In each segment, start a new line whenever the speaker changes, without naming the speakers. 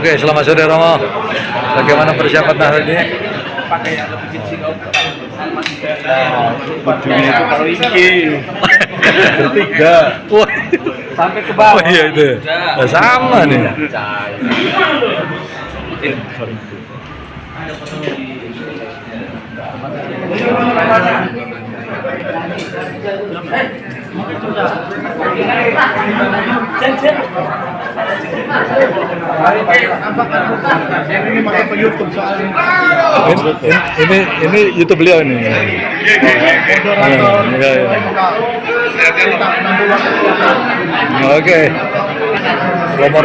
Oke, selamat sore Romo. Bagaimana persiapan hari ini?
Kalau ini ketiga
Sampai ke bawah. Oh iya itu. Nah, sama nih.
ini pakai ke YouTube soalnya.
Ini YouTube beliau ini. Oke. Romo.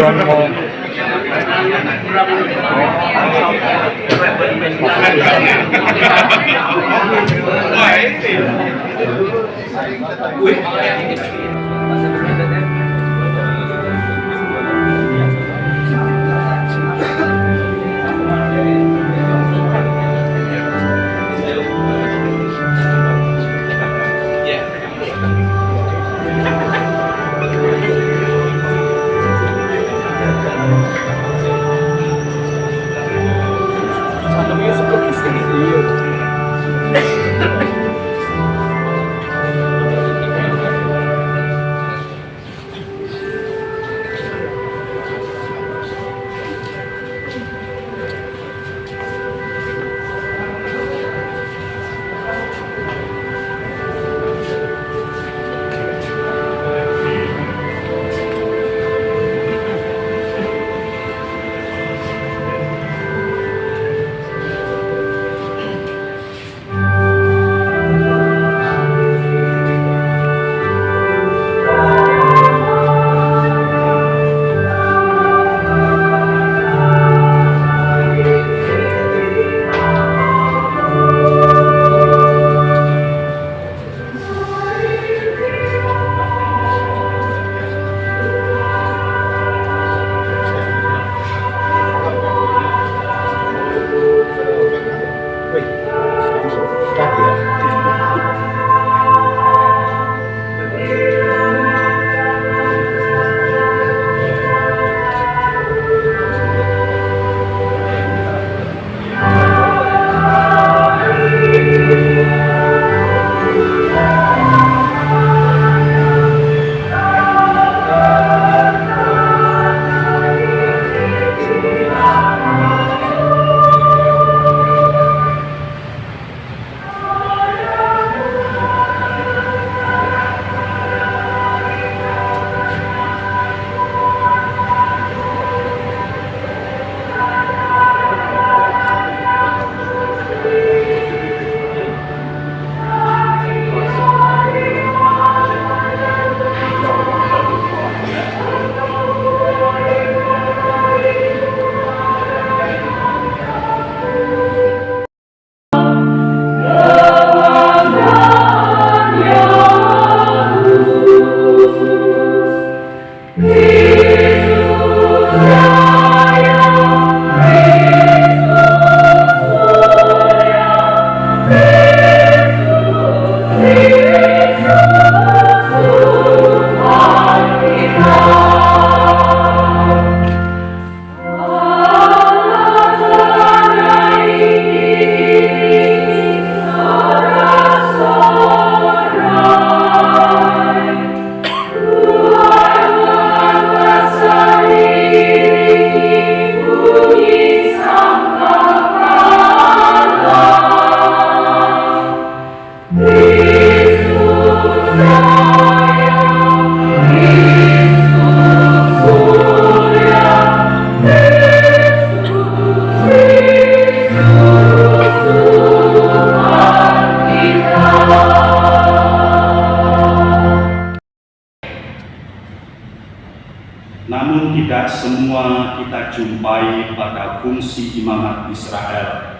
Namun tidak semua kita jumpai pada fungsi imamat Israel,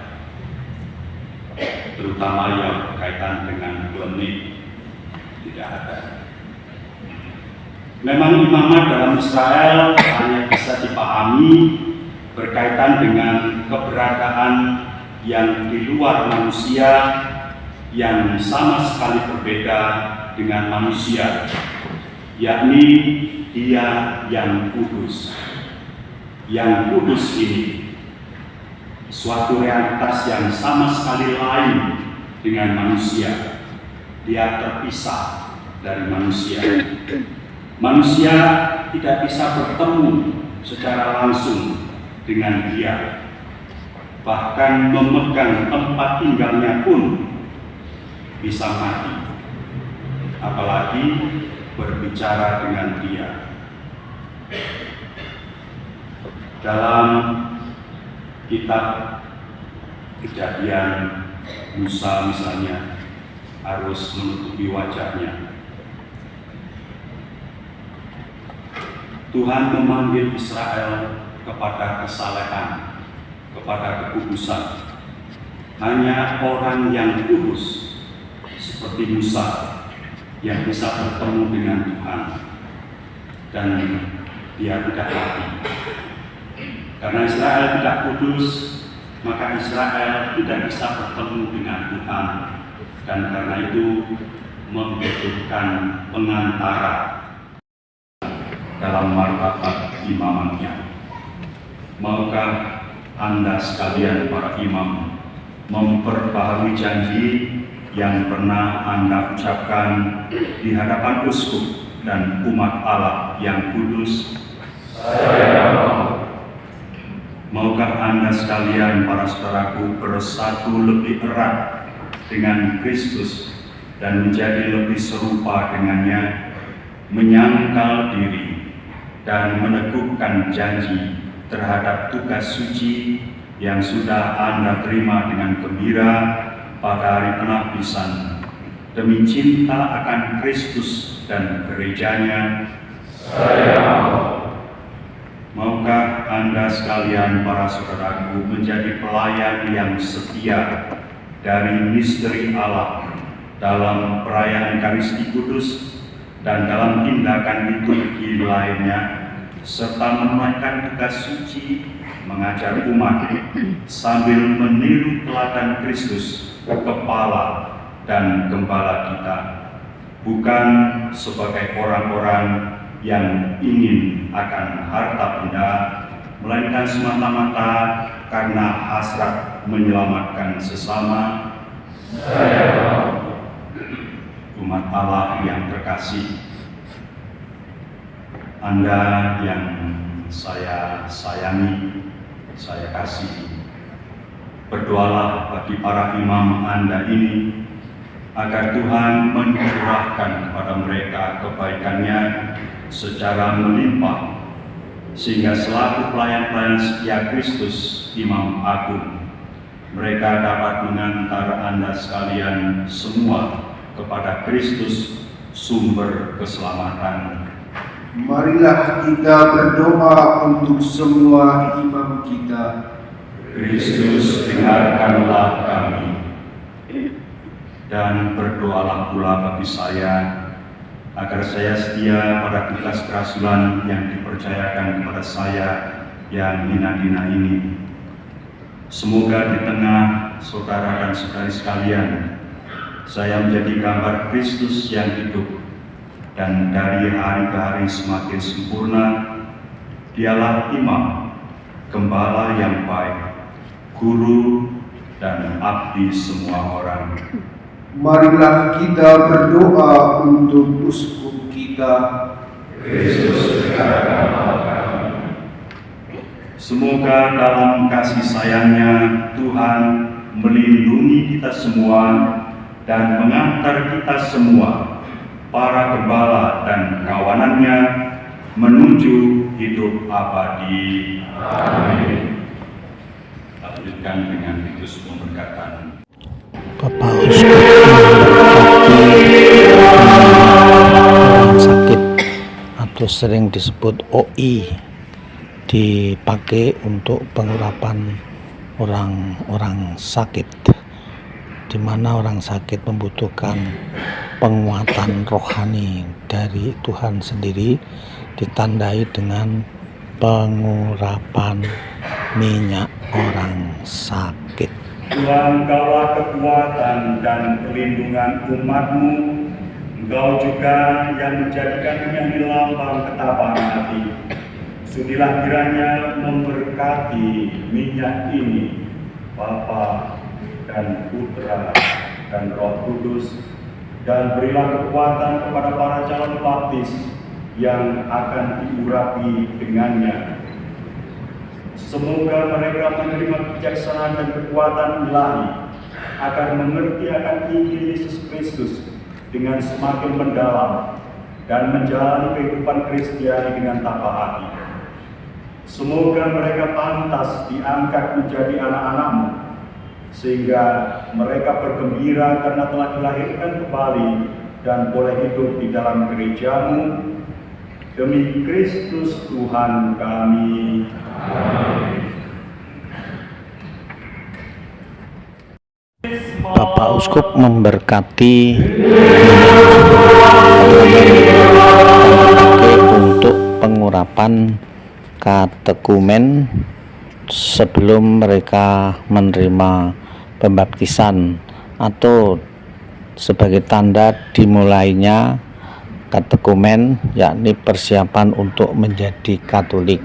terutama yang berkaitan dengan klenik, tidak ada. Memang imamat dalam Israel hanya bisa dipahami berkaitan dengan keberadaan yang di luar manusia, yang sama sekali berbeda dengan manusia, yakni Dia yang kudus. yang kudus ini, suatu realitas yang sama sekali lain dengan manusia. Dia terpisah dari manusia. Manusia tidak bisa bertemu secara langsung dengan Dia. Bahkan memegang tempat tinggalnya pun bisa mati, apalagi berbicara dengan Dia. Dalam kitab Kejadian, Musa misalnya harus menutupi wajahnya. Tuhan memanggil Israel kepada kesalehan, kepada kekudusan. Hanya orang yang kudus seperti Musa yang bisa bertemu dengan Tuhan, dan dia tidak mati. Karena Israel tidak kudus, maka Israel tidak bisa bertemu dengan Tuhan, dan karena itu membutuhkan pengantara dalam martabat imamannya. Maukah Anda sekalian para imam memperbaharui janji yang pernah Anda ucapkan di hadapan uskup dan umat Allah yang kudus? Saya mau. Maukah Anda sekalian para saudaraku bersatu lebih erat dengan Kristus dan menjadi lebih serupa dengannya, menyangkal diri dan meneguhkan janji terhadap tugas suci yang sudah Anda terima dengan gembira pada hari penahbisan, demi cinta akan Kristus dan gerejanya? Saya mau. Maukah Anda sekalian para saudaraku menjadi pelayan yang setia dari misteri Allah dalam perayaan Ekaristi Kudus dan dalam tindakan liturgi lainnya, serta menunaikan tugas suci mengajar umat sambil meniru teladan Kristus, kepala dan gembala kita, bukan sebagai orang-orang yang ingin akan harta benda, melainkan semata-mata karena hasrat menyelamatkan sesama. Saya umat Allah yang terkasih, Anda yang saya sayangi, saya kasihi, berdoalah bagi para imam Anda ini agar Tuhan mencurahkan kepada mereka kebaikannya secara melimpah, sehingga selaku pelayan-pelayan setia Kristus Imam Agung, mereka dapat mengantar Anda sekalian semua kepada Kristus, sumber keselamatan.
Marilah kita berdoa untuk semua imam kita.
Kristus, dengarkanlah kami. Dan berdoalah pula bagi saya, agar saya setia pada tugas kerasulan yang dipercayakan kepada saya yang hina-hina ini. Semoga di tengah saudara dan saudari sekalian, saya menjadi gambar Kristus yang hidup, dan dari hari ke hari semakin sempurna. Dialah imam, gembala yang baik, guru, dan abdi semua orang.
Marilah kita berdoa untuk uskup kita.
Kristus, dengarkanlah kami. Semoga dalam kasih sayangnya Tuhan melindungi kita semua dan mengantar kita semua, para gembala dan kawanannya, menuju hidup abadi. Amin. Lanjutkan dengan ritus pemberkatan.
Bapak Uskup memberkati orang sakit atau sering disebut OI, dipakai untuk pengurapan orang-orang sakit, di mana orang sakit membutuhkan penguatan rohani dari Tuhan sendiri, ditandai dengan pengurapan minyak orang sakit.
Tuhan, Engkaulah kekuatan dan perlindungan umat-Mu. Engkau juga yang menjadikannya lambang ketabahan hati. Sudilah kiranya memberkati minyak ini Bapa dan Putra dan Roh Kudus, dan berilah kekuatan kepada para calon baptis yang akan diurapi dengannya. Semoga mereka menerima kebijaksanaan dan kekuatan ilahi agar mengerti akan Injil Yesus Kristus dengan semakin mendalam dan menjalani kehidupan Kristiani dengan tanpa hati. Semoga mereka pantas diangkat menjadi anak-anak-Mu, sehingga mereka bergembira karena telah dilahirkan kembali dan boleh hidup di dalam gereja-Mu. Demi Kristus Tuhan kami.
Bapak Uskup memberkati untuk pengurapan katekumen sebelum mereka menerima pembaptisan atau sebagai tanda dimulainya katekumen, yakni persiapan untuk menjadi Katolik,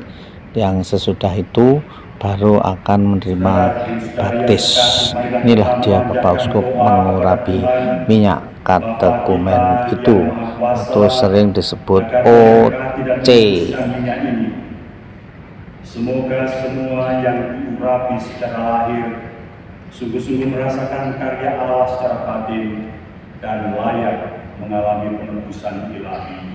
yang sesudah itu baru akan menerima baptis. Inilah dia Bapak Uskup mengurapi minyak katekumen itu, atau sering disebut OC.
Semoga semua yang diurapi secara lahir sungguh-sungguh merasakan karya Allah secara batin dan layak mengalami penebusan ilahi.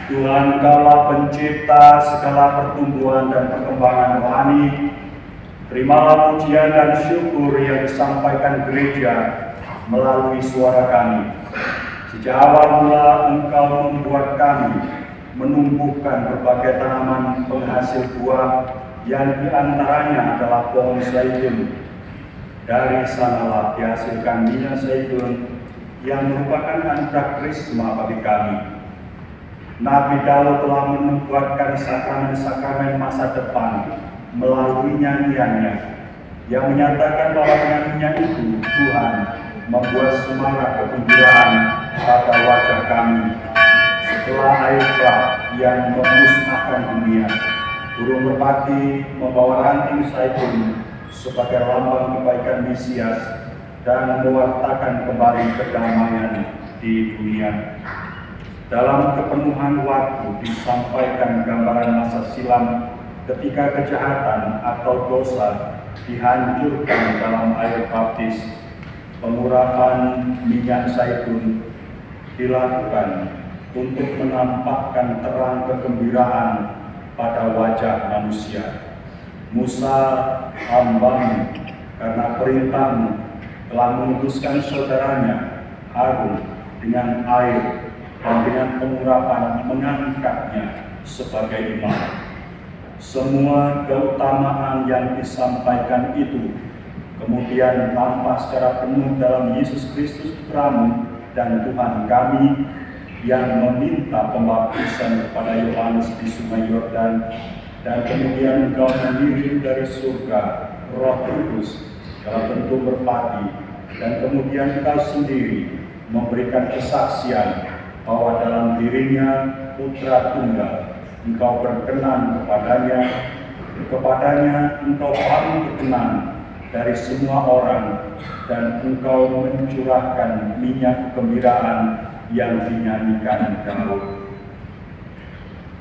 Tuhan, Kaulah pencipta segala pertumbuhan dan perkembangan rohani. Terimalah pujian dan syukur yang disampaikan gereja melalui suara kami. Sejak awal mula Engkau membuat kami menumbuhkan berbagai tanaman penghasil buah, yang diantaranya adalah pohon zaitun. Dari sanalah dihasilkan minyak zaitun yang merupakan anugerah karisma bagi kami. Nabi Daud telah menubuatkan sakramen-sakramen masa depan melalui nyanyiannya, yang menyatakan bahwa dengan minyak itu Tuhan membuat semangat kegembiraan pada wajah kami. Setelah air bah yang memusnahkan dunia, burung merpati membawa ranting zaitun sebagai lambang kebaikan Mesias dan mewartakan kembali kedamaian di dunia. Dalam kepenuhan waktu disampaikan gambaran masa silam ketika kejahatan atau dosa dihancurkan dalam air baptis. Pengurapan minyak zaitun dilakukan untuk menampakkan terang kegembiraan pada wajah manusia. Musa, hamba-Mu, karena perintah-Mu telah memutuskan saudaranya Harun dengan air dan dengan pengurapan mengangkatnya sebagai imam. Semua keutamaan yang disampaikan itu kemudian tampak secara penuh dalam Yesus Kristus Putra-Mu dan Tuhan kami, yang meminta pembaptisan kepada Yohanes di Sungai Yordan, dan kemudian Engkau mengirim dari surga Roh Kudus dalam bentuk merpati, dan kemudian Engkau sendiri memberikan kesaksian bahwa dalam dirinya Putra Tunggal, Engkau berkenan kepadanya Engkau paling berkenan dari semua orang, dan Engkau mencurahkan minyak kegembiraan yang dinyanyikan Daud.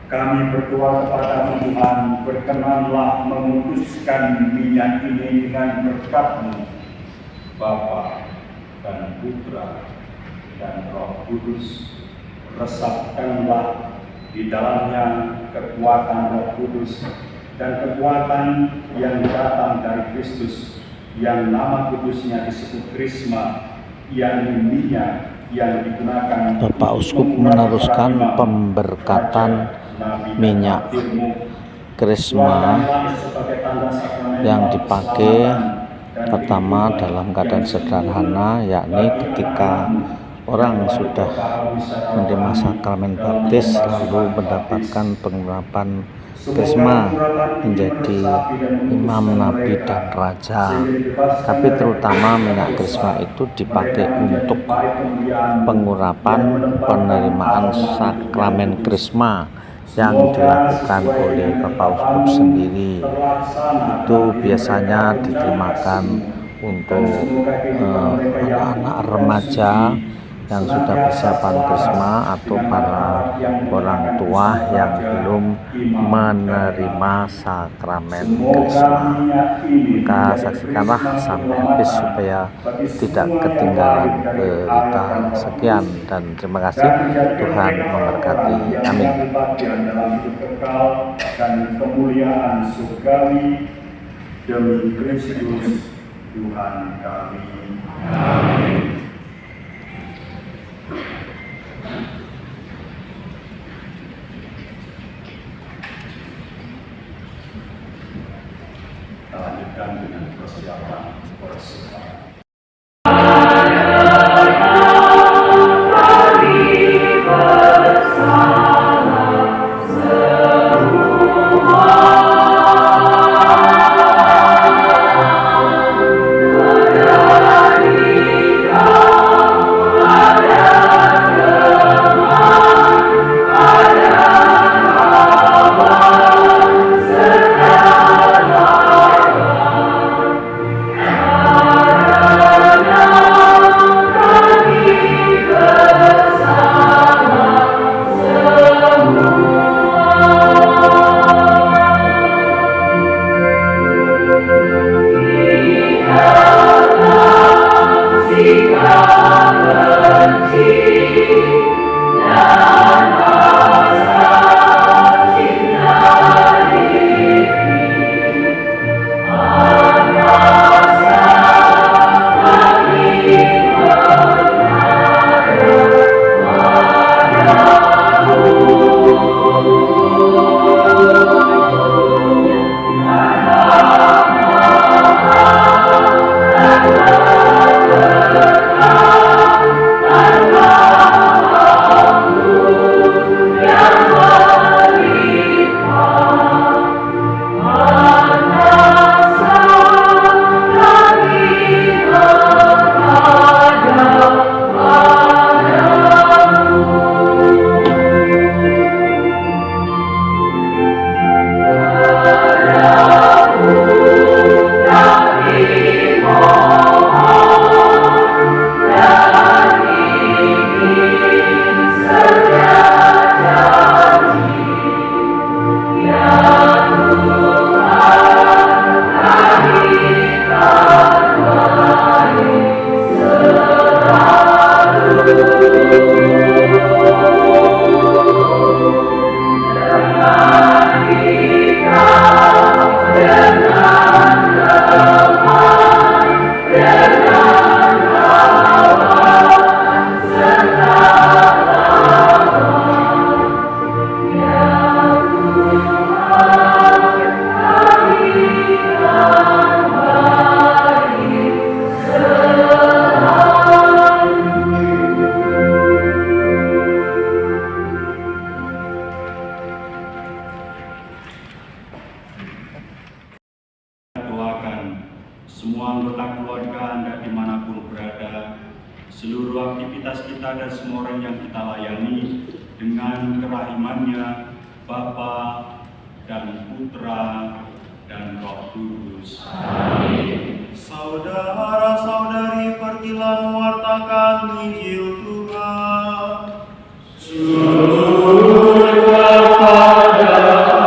Kami berdoa kepada Tuhan, berkenanlah memutuskan minyak ini dengan berkat-Mu, Bapa dan Putra dan Roh Kudus. Resapkanlah di dalamnya kekuatan Roh Kudus, dan kekuatan yang datang dari Kristus, yang nama kudusnya disebut Krisma, yang minyak yang digunakan.
Bapak Uskup meneruskan pemberkatan minyak krisma yang dipakai pertama dalam keadaan sederhana, yakni ketika orang sudah menerima sakramen baptis lalu mendapatkan pengurapan krisma menjadi imam, nabi, dan raja. Tapi terutama minyak krisma itu dipakai untuk pengurapan penerimaan sakramen krisma yang dilakukan oleh Bapak Uskup sendiri. Itu biasanya diterimakan untuk anak-anak remaja yang sudah persiapan krisma atau para orang tua yang belum menerima sakramen krisma. Maka saksikanlah sampai habis supaya tidak ketinggalan berita. Sekian dan terima kasih. Tuhan memberkati. Amin.
Dan kemuliaan surgawi demi Kristus Tuhan kami. Amin. Kita lanjutkan dengan persiapan persembahan. Semua anggota keluarga Anda dimanapun berada, seluruh aktivitas kita dan semua orang yang kita layani dengan kerahimannya, Bapa dan Putra dan Roh Kudus. Amin. Saudara-saudari, pergilah mewartakan Injil Tuhan. Syukur kepada Allah.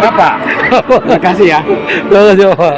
Bapak. Terima kasih ya.
Terima kasih Bapak.